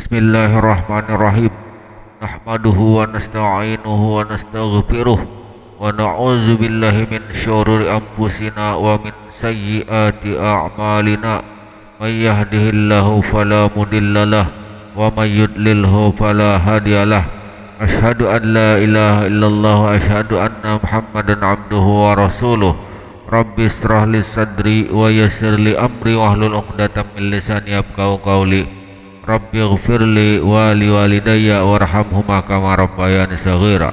Bismillahirrahmanirrahim. Nahmaduhu wa nasta'inuhu wa nastaghfiruh wa na'udzu billahi min syururi anfusina wa min sayyiati a'malina. May yahdihillahu fala mudhillalah wa may yudlilhu fala hadiyalah. Asyhadu an la ilaha illallah wa asyhadu anna Muhammadan abduhu wa rasuluh. Rabbi israh li sadri wa yassir li amri wahlul 'uqdatam min lisani yafqahu qawli. Rabbi ighfirli wa liwalidayya warhamhuma kama rabbayani shaghira.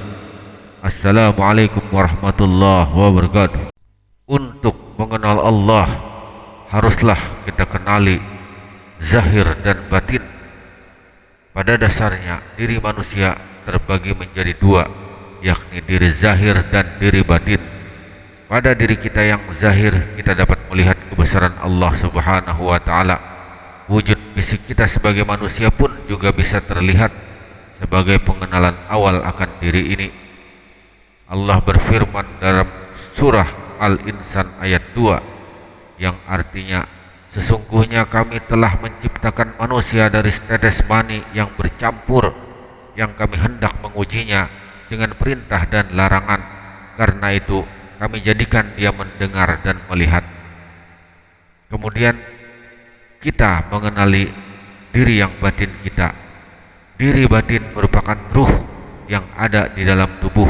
Assalamualaikum warahmatullahi wabarakatuh. Untuk mengenal Allah haruslah kita kenali zahir dan batin. Pada dasarnya diri manusia terbagi menjadi dua, yakni diri zahir dan diri batin. Pada diri kita yang zahir kita dapat melihat kebesaran Allah Subhanahu wa ta'ala. Wujud fisik kita sebagai manusia pun juga bisa terlihat sebagai pengenalan awal akan diri ini. Allah berfirman dalam surah Al-Insan ayat 2 yang artinya, sesungguhnya kami telah menciptakan manusia dari setetes mani yang bercampur, yang kami hendak mengujinya dengan perintah dan larangan. Karena itu kami jadikan dia mendengar dan melihat. Kemudian kita mengenali diri yang batin kita. Diri batin merupakan ruh yang ada di dalam tubuh.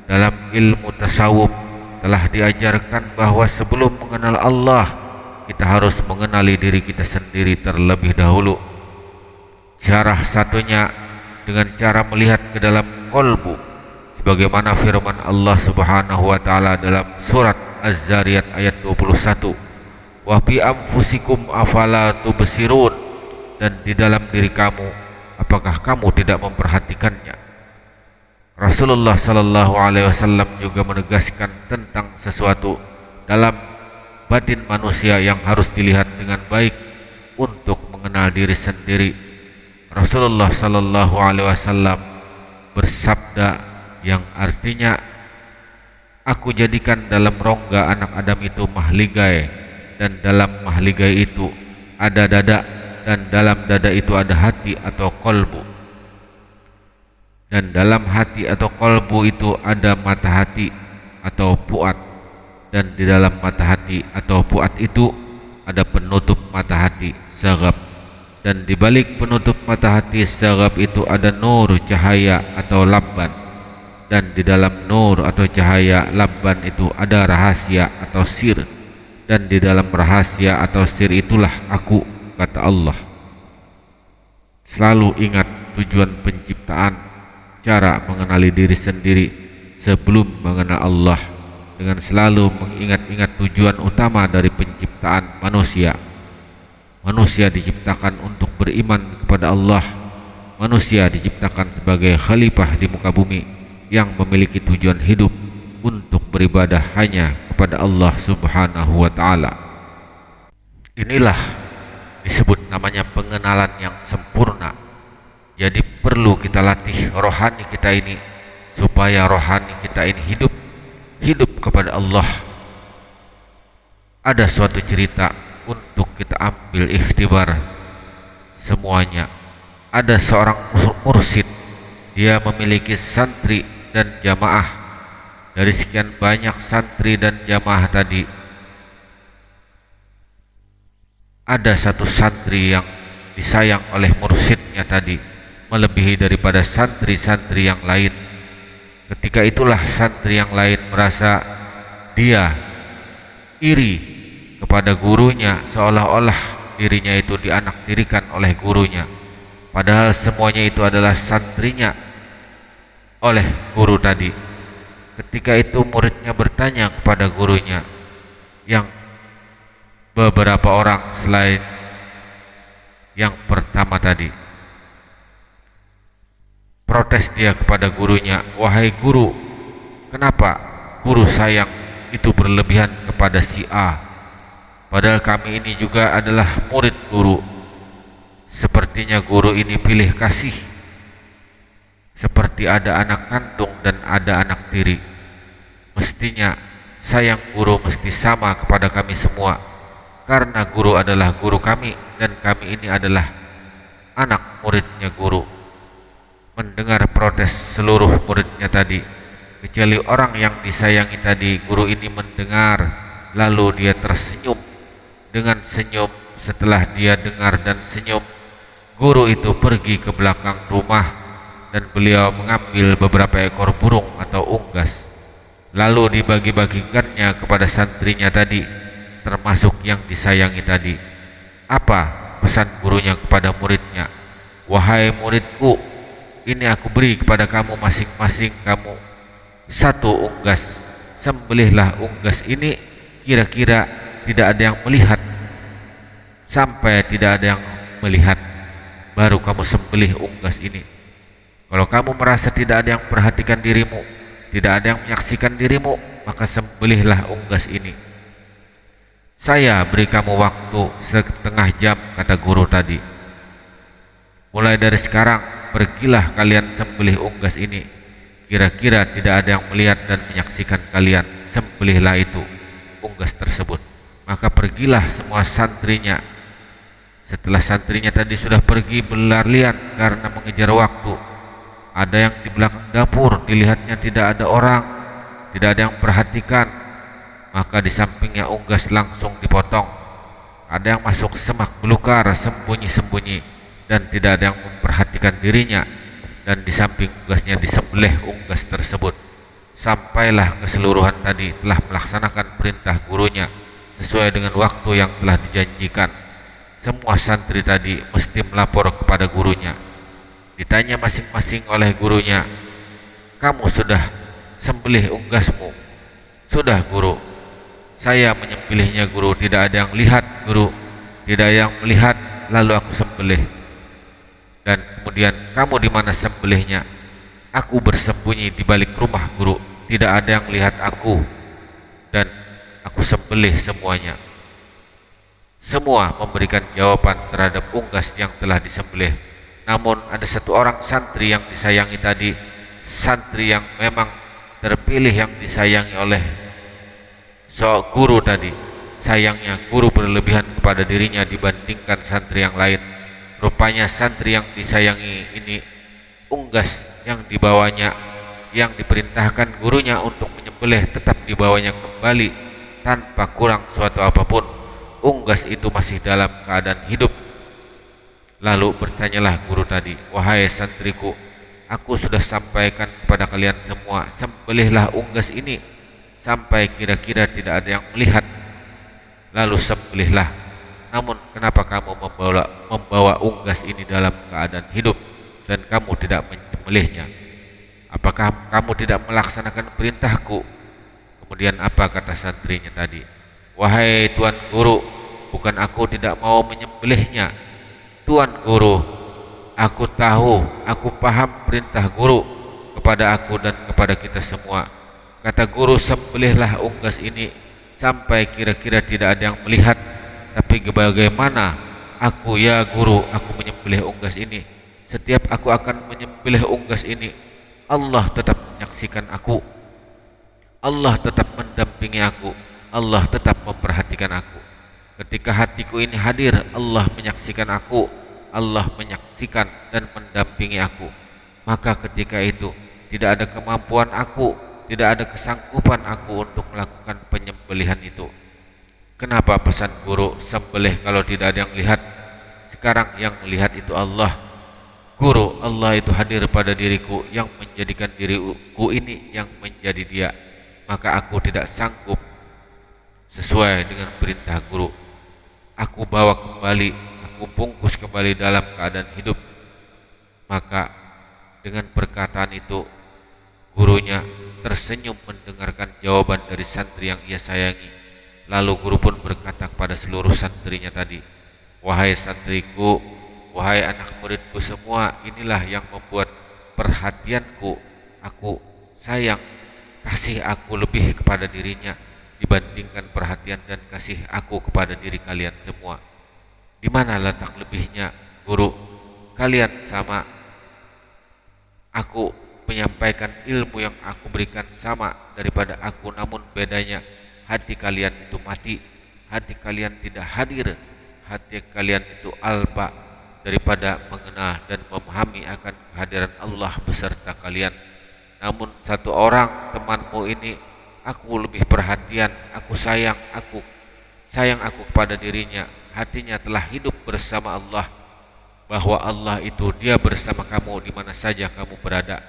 Dalam ilmu tasawuf telah diajarkan bahwa sebelum mengenal Allah, kita harus mengenali diri kita sendiri terlebih dahulu. Cara satunya dengan cara melihat ke dalam qalbu, sebagaimana firman Allah Subhanahu wa ta'ala dalam surat Az-Zariyat ayat 21. Wa fi anfusikum afala tubsirun, dan di dalam diri kamu apakah kamu tidak memperhatikannya. Rasulullah sallallahu alaihi wasallam juga menegaskan tentang sesuatu dalam batin manusia yang harus dilihat dengan baik untuk mengenal diri sendiri. Rasulullah sallallahu alaihi wasallam bersabda yang artinya, aku jadikan dalam rongga anak Adam itu mahligai, dan dalam mahligai itu ada dada, dan dalam dada itu ada hati atau kolbu, dan dalam hati atau kolbu itu ada mata hati atau puat, dan di dalam mata hati atau puat itu ada penutup mata hati, sagab, dan di balik penutup mata hati sagab itu ada nur cahaya atau labban, dan di dalam nur atau cahaya labban itu ada rahasia atau sir, dan di dalam rahasia atau sir itulah aku, kata Allah. Selalu ingat tujuan penciptaan, cara mengenali diri sendiri sebelum mengenal Allah, dengan selalu mengingat-ingat tujuan utama dari penciptaan manusia. Manusia diciptakan untuk beriman kepada Allah. Manusia diciptakan sebagai khalifah di muka bumi yang memiliki tujuan hidup untuk beribadah hanya kepada Allah Subhanahu wa ta'ala. Inilah disebut namanya pengenalan yang sempurna. Jadi perlu kita latih rohani kita ini supaya rohani kita ini hidup kepada Allah. Ada suatu cerita untuk kita ambil ikhtibar semuanya. Ada seorang mursyid, dia memiliki santri dan jamaah. Dari sekian banyak santri dan jamaah tadi, ada satu santri yang disayang oleh mursyidnya tadi melebihi daripada santri-santri yang lain. Ketika itulah santri yang lain merasa dia iri kepada gurunya, seolah-olah dirinya itu dianaktirikan oleh gurunya, padahal semuanya itu adalah santrinya oleh guru tadi. Ketika itu muridnya bertanya kepada gurunya yang beberapa orang selain yang pertama tadi. Protes dia kepada gurunya, wahai guru, kenapa guru sayang itu berlebihan kepada si A? Padahal kami ini juga adalah murid guru. Sepertinya guru ini pilih kasih, seperti ada anak kandung dan ada anak tiri. Mestinya sayang guru mesti sama kepada kami semua, karena guru adalah guru kami dan kami ini adalah anak muridnya guru mendengar protes seluruh muridnya tadi, kecuali orang yang disayangi tadi. Guru ini mendengar, lalu dia tersenyum dengan senyum. Setelah dia dengar dan senyum, guru itu pergi ke belakang rumah dan beliau mengambil beberapa ekor burung atau unggas, lalu dibagi-bagikannya kepada santrinya tadi, termasuk yang disayangi tadi. Apa pesan gurunya kepada muridnya? Wahai muridku, ini aku beri kepada kamu masing-masing kamu satu unggas. Sembelihlah unggas ini, kira-kira tidak ada yang melihat. Sampai tidak ada yang melihat, baru kamu sembelih unggas ini. Kalau kamu merasa tidak ada yang perhatikan dirimu, tidak ada yang menyaksikan dirimu, maka sembelihlah unggas ini. Saya beri kamu waktu setengah jam, kata guru tadi. Mulai dari sekarang, pergilah kalian sembelih unggas ini. Kira-kira tidak ada yang melihat dan menyaksikan kalian, sembelihlah itu unggas tersebut. Maka pergilah semua santrinya. Setelah santrinya tadi sudah pergi berlarian karena mengejar waktu, ada yang di belakang dapur, dilihatnya tidak ada orang, tidak ada yang perhatikan, maka di sampingnya unggas langsung dipotong. Ada yang masuk semak belukar sembunyi-sembunyi dan tidak ada yang memperhatikan dirinya, dan di samping unggasnya disembelih unggas tersebut. Sampailah keseluruhan tadi telah melaksanakan perintah gurunya sesuai dengan waktu yang telah dijanjikan. Semua santri tadi mesti melapor kepada gurunya. Ditanya masing-masing oleh gurunya, kamu sudah sembelih unggasmu? Sudah guru, saya menyembelihnya guru, tidak ada yang lihat guru, tidak ada yang melihat, lalu aku sembelih. Dan kemudian kamu di mana sembelihnya? Aku bersembunyi di balik rumah guru, tidak ada yang lihat aku, dan aku sembelih semuanya. Semua memberikan jawaban terhadap unggas yang telah disembelih. Namun ada satu orang santri yang disayangi tadi, santri yang memang terpilih yang disayangi oleh guru tadi. Sayangnya guru berlebihan kepada dirinya dibandingkan santri yang lain. Rupanya santri yang disayangi ini, unggas yang dibawanya, yang diperintahkan gurunya untuk menyembelih, tetap dibawanya kembali tanpa kurang suatu apapun. Unggas itu masih dalam keadaan hidup. Lalu bertanyalah guru tadi, wahai santriku, aku sudah sampaikan kepada kalian semua, sembelihlah unggas ini sampai kira-kira tidak ada yang melihat, lalu sembelihlah. Namun kenapa kamu membawa unggas ini dalam keadaan hidup dan kamu tidak menyembelihnya? Apakah kamu tidak melaksanakan perintahku? Kemudian apa kata santrinya tadi? Wahai Tuan Guru, bukan aku tidak mau menyembelihnya. Tuan Guru, aku tahu, aku paham perintah Guru kepada aku dan kepada kita semua. Kata Guru, sembelihlah unggas ini sampai kira-kira tidak ada yang melihat. Tapi bagaimana aku ya Guru, aku menyembelih unggas ini? Setiap aku akan menyembelih unggas ini, Allah tetap menyaksikan aku, Allah tetap mendampingi aku, Allah tetap memperhatikan aku. Ketika hatiku ini hadir, Allah menyaksikan aku, Allah menyaksikan dan mendampingi aku. Maka ketika itu tidak ada kemampuan aku, tidak ada kesanggupan aku untuk melakukan penyembelihan itu. Kenapa pesan guru sembelih kalau tidak ada yang lihat? Sekarang yang melihat itu Allah. Guru, Allah itu hadir pada diriku yang menjadikan diriku ini yang menjadi dia. Maka aku tidak sanggup sesuai dengan perintah guru. Aku bawa kembali, aku bungkus kembali dalam keadaan hidup. Maka dengan perkataan itu gurunya tersenyum mendengarkan jawaban dari santri yang ia sayangi. Lalu guru pun berkata kepada seluruh santrinya tadi, wahai santriku, wahai anak muridku semua, inilah yang membuat perhatianku, aku sayang, kasih aku lebih kepada dirinya dibandingkan perhatian dan kasih aku kepada diri kalian semua. Di mana letak lebihnya, guru? Kalian sama aku menyampaikan ilmu yang aku berikan sama daripada aku, namun bedanya hati kalian itu mati, hati kalian tidak hadir, hati kalian itu alba, daripada mengenal dan memahami akan kehadiran Allah beserta kalian. Namun satu orang temanmu ini aku lebih perhatian, aku sayang aku kepada dirinya, hatinya telah hidup bersama Allah, bahwa Allah itu dia bersama kamu di mana saja kamu berada.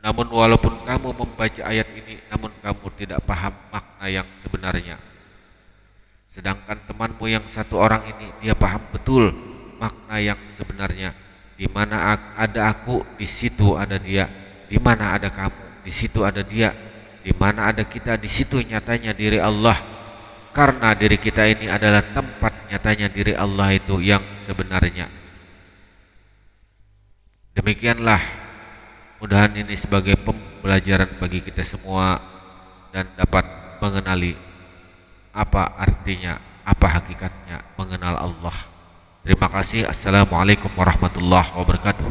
Namun walaupun kamu membaca ayat ini, namun kamu tidak paham makna yang sebenarnya. Sedangkan temanmu yang satu orang ini, dia paham betul makna yang sebenarnya. Di mana ada aku, di situ ada dia. Di mana ada kamu, di situ ada dia. Di mana ada kita, di situ nyatanya diri Allah. Karena diri kita ini adalah tempat nyatanya diri Allah itu yang sebenarnya. Demikianlah, mudahan ini sebagai pembelajaran bagi kita semua dan dapat mengenali apa artinya, apa hakikatnya mengenal Allah. Terima kasih. Assalamualaikum warahmatullahi wabarakatuh.